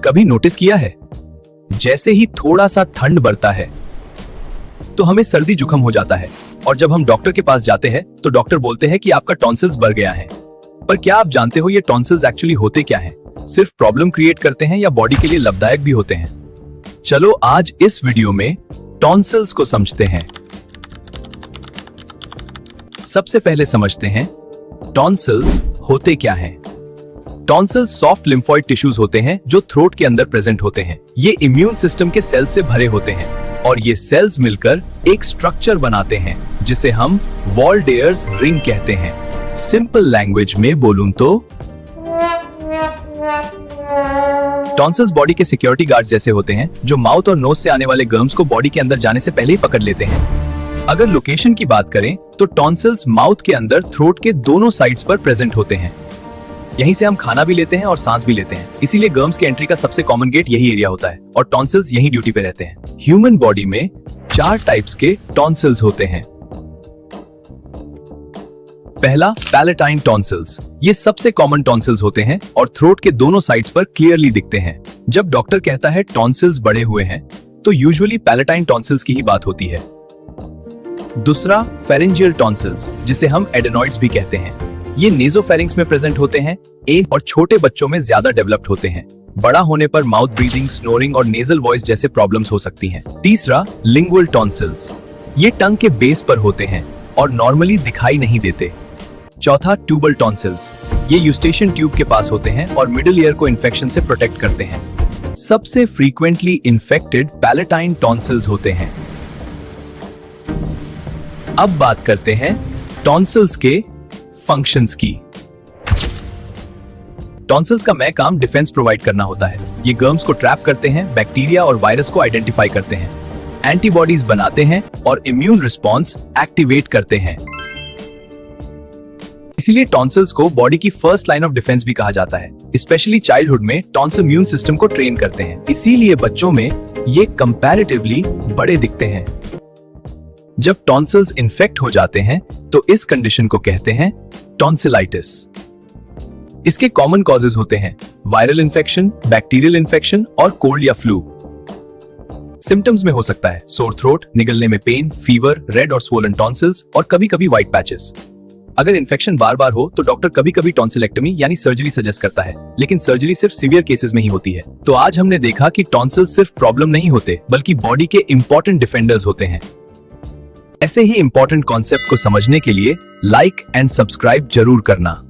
कभी नोटिस किया है, जैसे ही थोड़ा सा ठंड बढ़ता है तो हमें सर्दी जुकाम हो जाता है, और जब हम डॉक्टर के पास जाते हैं तो डॉक्टर बोलते हैं कि आपका टॉन्सिल्स बढ़ गया है। पर क्या आप जानते हो ये टॉन्सिल्स एक्चुअली होते क्या हैं? सिर्फ प्रॉब्लम क्रिएट करते हैं या बॉडी के लिए लाभदायक भी होते हैं? चलो आज इस वीडियो में टॉन्सिल्स को समझते हैं। सबसे पहले समझते हैं टॉन्सिल्स होते क्या हैं। टॉन्सिल्स सॉफ्ट लिम्फोइड टिश्यूज होते हैं जो थ्रोट के अंदर प्रेजेंट होते हैं। ये इम्यून सिस्टम के सेल से भरे होते हैं और ये सेल्स मिलकर एक स्ट्रक्चर बनाते हैं जिसे हम वॉलडेयर्स रिंग कहते हैं। सिंपल लैंग्वेज में बोलूं तो टॉन्सिल्स बॉडी के सिक्योरिटी गार्ड जैसे होते हैं जो माउथ और नोज से आने वाले गर्म्स को बॉडी के अंदर जाने से पहले ही पकड़ लेते हैं। अगर लोकेशन की बात करें तो टॉन्सिल्स माउथ के अंदर थ्रोट के दोनों साइड्स पर प्रेजेंट होते हैं। यहीं से हम खाना भी लेते हैं और सांस भी लेते हैं, इसीलिए गर्म्स के एंट्री का सबसे कॉमन गेट यही एरिया होता है और टॉन्सिल्स यही ड्यूटी पे रहते हैं। ह्यूमन बॉडी में 4 टाइप्स के टॉन्सिल्स होते हैं। पहला पैलेटाइन टॉन्सिल्स। ये सबसे कॉमन टॉन्सिल्स होते हैं और थ्रोट के दोनों साइड्स पर क्लियरली दिखते हैं। जब डॉक्टर कहता है टॉन्सिल्स बड़े हुए हैं तो यूजुअली पैलेटाइन टॉन्सिल्स की ही बात होती है। दूसरा फेरेंजियल टॉन्सिल्स, जिसे हम एडेनॉइड्स भी कहते हैं। ये नेजोफेरिंक्स में प्रेजेंट होते हैं और छोटे बच्चों में ज्यादा डेवलप्ड होते हैं। बड़ा होने पर माउथ ब्रीदिंग, स्नोरिंग और नेजल वॉइस जैसे प्रॉब्लम्स हो सकती हैं। तीसरा लिंगुअल टॉन्सिल्स। ये टंग के बेस पर होते हैं और नॉर्मली दिखाई नहीं देते। चौथा ट्यूबल टॉन्सिल्स। ये यूस्टेशियन ट्यूब के पास होते हैं और मिडिल ईयर को इन्फेक्शन से प्रोटेक्ट करते हैं। सबसे फ्रीक्वेंटली इन्फेक्टेड पैलेटाइन टॉन्सिल्स होते हैं। अब बात करते हैं टॉन्सिल्स के फंक्शंस की। टॉन्सिल्स का मेन काम डिफेंस प्रोवाइड करना होता है। ये गर्म्स को ट्रैप करते हैं, बैक्टीरिया और वायरस को आइडेंटिफाई करते हैं, एंटीबॉडीज बनाते हैं और इम्यून रिस्पॉन्स एक्टिवेट करते हैं। इसीलिए टॉन्सिल्स को बॉडी की फर्स्ट लाइन ऑफ डिफेंस भी कहा जाता है। स्पेशली चाइल्डहुड में टॉन्सिल इम्यून सिस्टम को ट्रेन करते हैं, इसीलिए बच्चों में ये कंपैरेटिवली बड़े दिखते हैं। जब टॉन्सिल्स इन्फेक्ट हो जाते हैं तो इस कंडीशन को कहते हैं टॉन्सिलाइटिस। इसके कॉमन कॉजेज होते हैं वायरल इन्फेक्शन, बैक्टीरियल इन्फेक्शन और कोल्ड या फ्लू। सिम्टम्स में हो सकता है सोर थ्रोट, निगलने में पेन, फीवर, रेड और स्वोलन टॉन्सिल्स और कभी-कभी व्हाइट पैचेस। अगर इन्फेक्शन बार-बार हो तो डॉक्टर कभी-कभी टॉन्सिलेक्टमी यानी सर्जरी सजेस्ट करता है, लेकिन सर्जरी सिर्फ सीवियर केसेस में ही होती है। तो आज हमने देखा कि टॉन्सिल्स सिर्फ प्रॉब्लम नहीं होते बल्कि बॉडी के इंपॉर्टेंट डिफेंडर्स होते हैं। ऐसे ही इंपॉर्टेंट कॉन्सेप्ट को समझने के लिए लाइक एंड सब्सक्राइब जरूर करना।